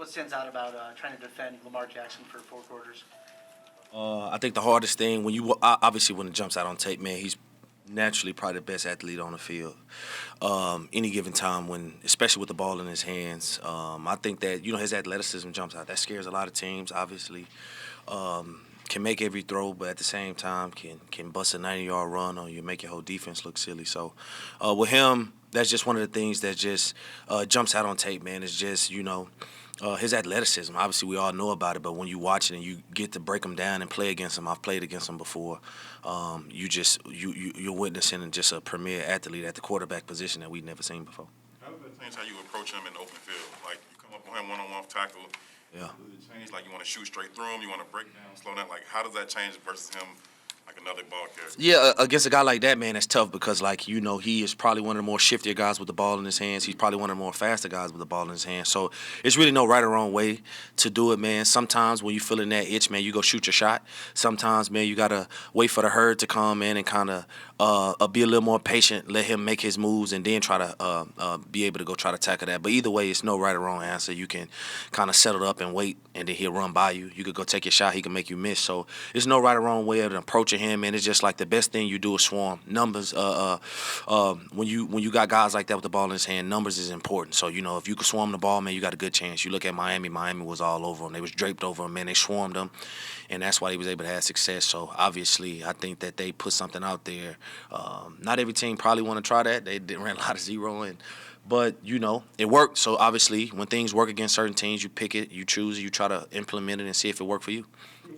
What stands out about trying to defend Lamar Jackson for 4 quarters? I think the hardest thing obviously when it jumps out on tape, man, he's naturally probably the best athlete on the field. Any given time especially with the ball in his hands, I think that his athleticism jumps out. That scares a lot of teams. Obviously, can make every throw, but at the same time can bust a 90-yard run or you make your whole defense look silly. So with him, that's just one of the things that just jumps out on tape, man. It's just his athleticism. Obviously, we all know about it, but when you watch it and you get to break him down and play against him, I've played against him before. You're witnessing just a premier athlete at the quarterback position that we've never seen before. How does that change how you approach him in the open field? Like you come up on him one-on-one tackle. Yeah. Does it change? Like you want to shoot straight through him? You want to break down, slow down? Like how does that change versus him? Like another ball carrier. Yeah, against a guy like that, man, that's tough because, he is probably one of the more shiftier guys with the ball in his hands. He's probably one of the more faster guys with the ball in his hands. So it's really no right or wrong way to do it, man. Sometimes when you're feeling that itch, man, you go shoot your shot. Sometimes, man, you got to wait for the herd to come in and kind of be a little more patient, let him make his moves, and then try to be able to go try to tackle that. But either way, it's no right or wrong answer. You can kind of settle up and wait, and then he'll run by you. You could go take your shot. He can make you miss. So it's no right or wrong way of approaching him, and it's just like the best thing you do is swarm. Numbers, when you got guys like that with the ball in his hand, numbers is important. So, if you can swarm the ball, man, you got a good chance. You look at Miami. Miami was all over him. They was draped over him, man. They swarmed him, and that's why he was able to have success. So, obviously, I think that they put something out there. Not every team probably want to try that. They ran a lot of zeroing. But, it worked. So, obviously, when things work against certain teams, you pick it, you choose it, you try to implement it and see if it worked for you.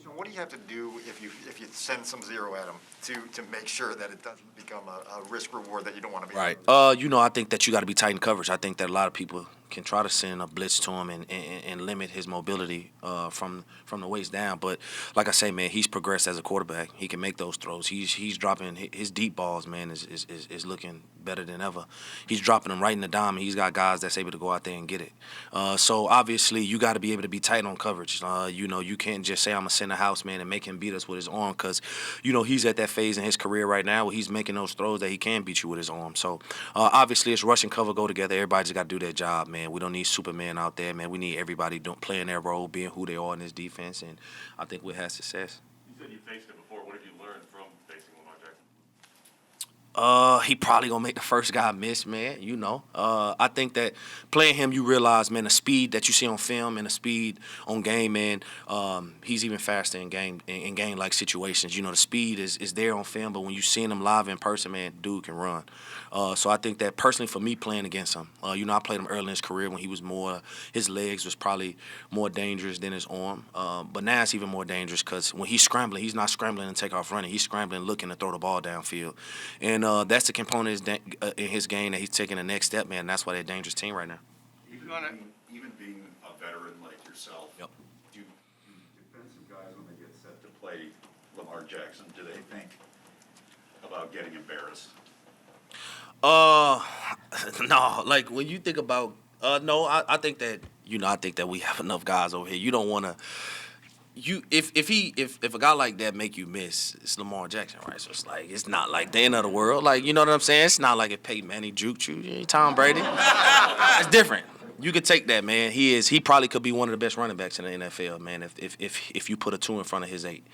So what do you have to do if you send some zero at them to make sure that it doesn't become a risk reward that you don't want to be? Right. I think that you got to be tight in coverage. I think that a lot of people can try to send a blitz to him and limit his mobility from the waist down. But like I say, man, he's progressed as a quarterback. He can make those throws. He's dropping his deep balls, man, is looking better than ever. He's dropping them right in the dime, and he's got guys that's able to go out there and get it. So obviously, you got to be able to be tight on coverage. You can't just say I'm gonna send a house, man, and make him beat us with his arm because he's at that phase in his career right now where he's making those throws that he can beat you with his arm. So obviously, it's rush and cover go together. Everybody just got to do their job, man. We don't need Superman out there, man. We need everybody playing their role, being who they are in this defense, and I think we'll have success. You said you faced it before. What did you learn from facing Lamar Jackson? He probably gonna make the first guy miss, man. I think that playing him, you realize, man, the speed that you see on film and the speed on game, man. He's even faster in game like situations. The speed is there on film, but when you see him live in person, man, dude can run. So I think that personally for me playing against him, I played him early in his career when he was his legs was probably more dangerous than his arm. But now it's even more dangerous because when he's scrambling, he's not scrambling and take off running. He's scrambling, looking to throw the ball downfield. And that's the component in his game that he's taking the next step, man. That's why they're a dangerous team right now. Even being a veteran like yourself, Yep. do defensive guys, when they get set to play Lamar Jackson, do they think about getting embarrassed? No. Like when you think about, no, I think that I think that we have enough guys over here. You don't want to. If a guy like that make you miss, it's Lamar Jackson, right? So it's not like the end of the world. Like, you know what I'm saying? It's not like if Peyton Manning juked you, Tom Brady. It's different. You could take that, man. He probably could be one of the best running backs in the NFL, man, if you put a 2 in front of his 8.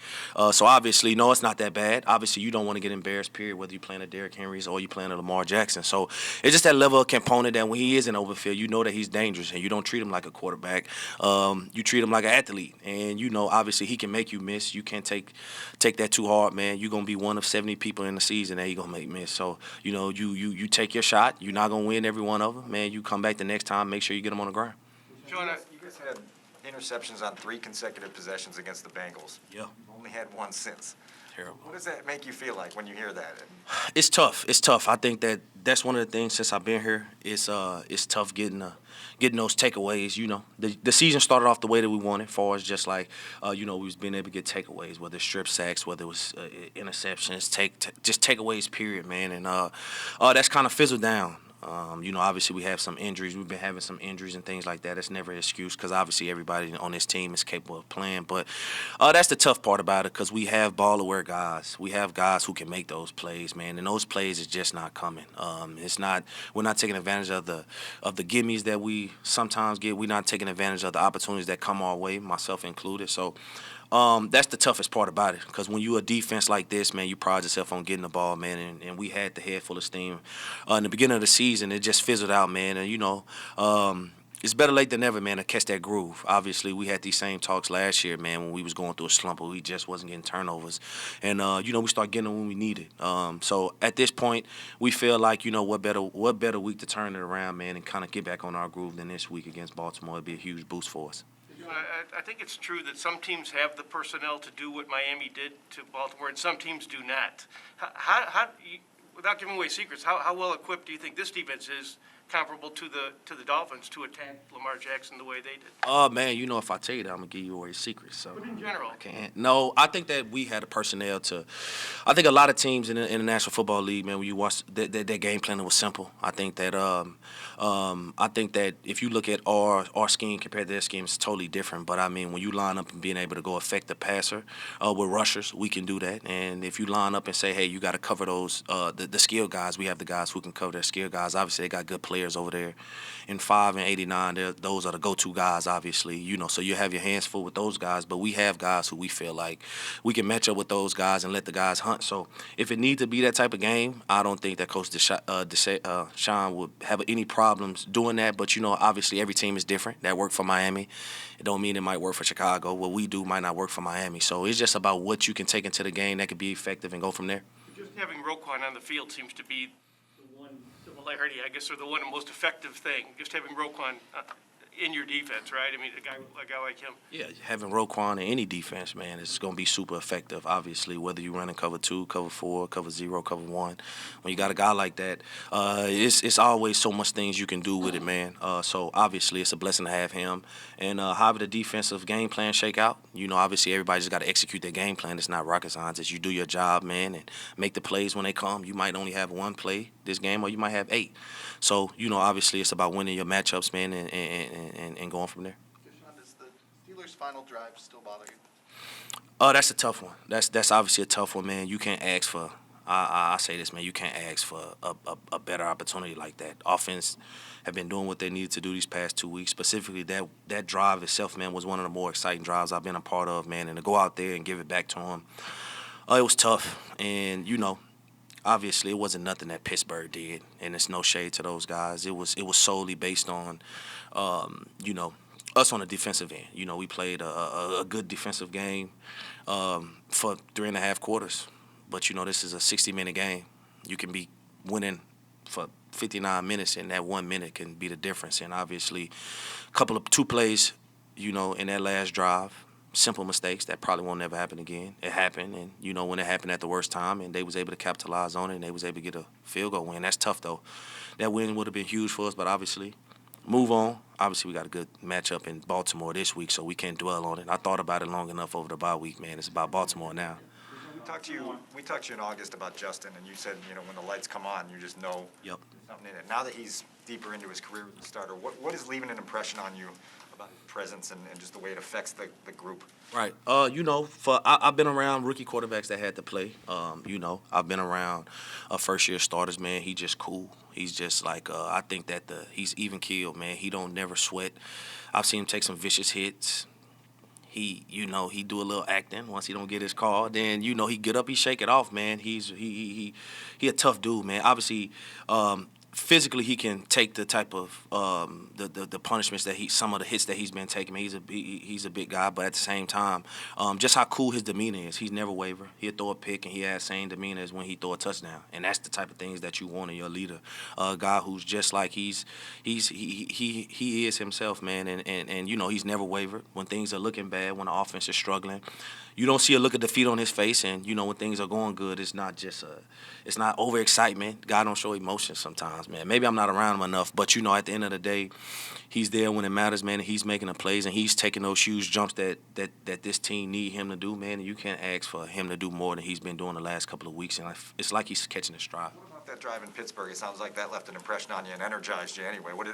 So obviously, no, it's not that bad. Obviously, you don't want to get embarrassed, period, whether you're playing a Derrick Henry's or you're playing a Lamar Jackson. So it's just that level of component that when he is in overfield, you know that he's dangerous, and you don't treat him like a quarterback. You treat him like an athlete, and obviously he can make you miss. You can't take that too hard, man. You're gonna be one of 70 people in the season that you're gonna make miss. So you take your shot. You're not gonna win every one of them, man. You come back the next time, make sure you get them on the ground. You guys had interceptions on 3 consecutive possessions against the Bengals. Yeah. You've only had 1 since. Terrible. What does that make you feel like when you hear that? It's tough. I think that's one of the things since I've been here. It's tough getting those takeaways. The season started off the way that we wanted, as far as just like we was being able to get takeaways, whether it's strip sacks, whether it was interceptions, just takeaways, period, man. And that's kind of fizzled down. Obviously we have some injuries. We've been having some injuries and things like that. It's never an excuse because obviously everybody on this team is capable of playing. But that's the tough part about it because we have ball-aware guys. We have guys who can make those plays, man, and those plays is just not coming. We're not taking advantage of the gimmies that we sometimes get. We're not taking advantage of the opportunities that come our way, myself included. So that's the toughest part about it because when you're a defense like this, man, you pride yourself on getting the ball, man, and we had the head full of steam. In the beginning of the season, it just fizzled out, man, and it's better late than never, man, to catch that groove. Obviously, we had these same talks last year, man, when we was going through a slump where we just wasn't getting turnovers. And, we started getting them when we needed. So at this point, we feel like, what better week to turn it around, man, and kind of get back on our groove than this week against Baltimore. It'd be a huge boost for us. I think it's true that some teams have the personnel to do what Miami did to Baltimore, and some teams do not. Without giving away secrets, how well equipped do you think this defense is, comparable to the Dolphins, to attack Lamar Jackson the way they did? Oh, man, if I tell you that, I'm going to give you away secrets. So. But in general. I can't. No, I think that we had the personnel to. I think a lot of teams in the National Football League, man, when you watch their game planning was simple. I think that if you look at our scheme compared to their scheme, it's totally different. But I mean, when you line up and being able to go affect the passer with rushers, we can do that. And if you line up and say, hey, you got to cover those the skill guys, we have the guys who can cover their skill guys. Obviously, they got good players over there. In 5 and 89, those are the go-to guys, obviously. So you have your hands full with those guys, but we have guys who we feel like we can match up with those guys and let the guys hunt. So if it needs to be that type of game, I don't think that Coach Tashaun would have any problems doing that. But, obviously every team is different. That worked for Miami. It don't mean it might work for Chicago. What we do might not work for Miami. So it's just about what you can take into the game that could be effective and go from there. Just having Roquan on the field seems to be the one similarity, I guess, or the one most effective thing. Just having Roquan in your defense, right? I mean, a guy like him. Yeah, having Roquan in any defense, man, is going to be super effective, obviously, whether you're running cover 2, cover 4, cover 0, cover 1. When you got a guy like that, it's always so much things you can do with it, man. So, obviously, it's a blessing to have him. And however the defensive game plan shake out, obviously everybody just got to execute their game plan. It's not rocket science. It's you do your job, man, and make the plays when they come. You might only have one play this game, or you might have 8. So, obviously, it's about winning your matchups, man, and going from there. Tashaun, does the Steelers' final drive still bother you? Oh, that's a tough one. That's obviously a tough one, man. You can't ask for. I say this, man. You can't ask for a better opportunity like that. Offense have been doing what they needed to do these past 2 weeks. Specifically, that drive itself, man, was one of the more exciting drives I've been a part of, man. And to go out there and give it back to them, it was tough. And obviously, it wasn't nothing that Pittsburgh did, and it's no shade to those guys. It was solely based on, us on the defensive end. We played a good defensive game for 3.5 quarters. But, this is a 60-minute game. You can be winning for 59 minutes, and that 1 minute can be the difference. And obviously, 2 plays, in that last drive, simple mistakes that probably won't never happen again. It happened, and when it happened at the worst time, and they was able to capitalize on it, and they was able to get a field goal win. That's tough though. That win would have been huge for us, but obviously, move on. Obviously, we got a good matchup in Baltimore this week, so we can't dwell on it. I thought about it long enough over the bye week, man. It's about Baltimore now. We talked to you in August about Justin, and you said, when the lights come on, you just know Yep. there's something in it. Now that he's deeper into his career as a starter, what is leaving an impression on you about his presence and just the way it affects the group? Right. I've been around rookie quarterbacks that had to play. I've been around first-year starters, man. He just cool. He's just like, I think that he's even keeled, man. He don't never sweat. I've seen him take some vicious hits. He do a little acting once he don't get his call. Then, he get up, he shake it off, man. He a tough dude, man. Obviously, physically he can take the type of the punishments that some of the hits that he's been taking. He's a big guy, but at the same time, just how cool his demeanor is. He's never waver. He'll throw a pick and he has same demeanor as when he throw a touchdown, and that's the type of things that you want in your leader. A guy who's just like he is himself, man, and he's never wavered when things are looking bad, when the offense is struggling. You don't see a look of defeat on his face, and when things are going good, it's not overexcitement. Guy don't show emotion sometimes, man. Maybe I'm not around him enough, but at the end of the day, he's there when it matters, man. And he's making the plays, and he's taking those huge jumps that this team need him to do, man. And you can't ask for him to do more than he's been doing the last couple of weeks, and it's like he's catching his stride. What about that drive in Pittsburgh, it sounds like that left an impression on you and energized you anyway. What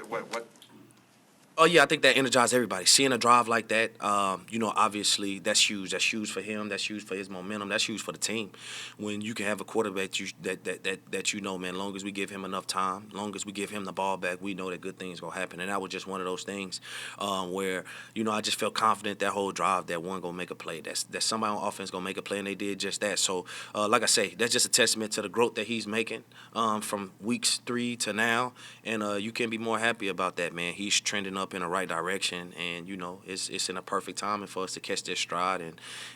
Oh yeah, I think that energized everybody. Seeing a drive like that, obviously that's huge. That's huge for him. That's huge for his momentum. That's huge for the team. When you can have a quarterback that man, long as we give him enough time, long as we give him the ball back, we know that good things gonna happen. And that was just one of those things where I just felt confident that whole drive that one gonna make a play. That somebody on offense gonna make a play, and they did just that. So like I say, that's just a testament to the growth that he's making from weeks 3 to now, and you can't be more happy about that, man. He's trending up in the right direction, and it's in a perfect timing for us to catch this stride,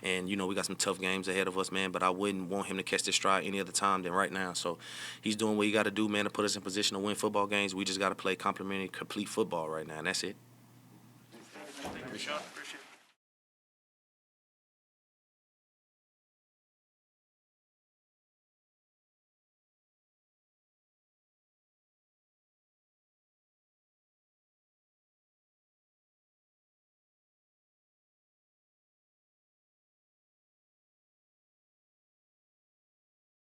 and we got some tough games ahead of us, man, but I wouldn't want him to catch this stride any other time than right now. So he's doing what he got to do, man, to put us in position to win football games. We just got to play complementary, complete football right now, and that's it. Tashaun?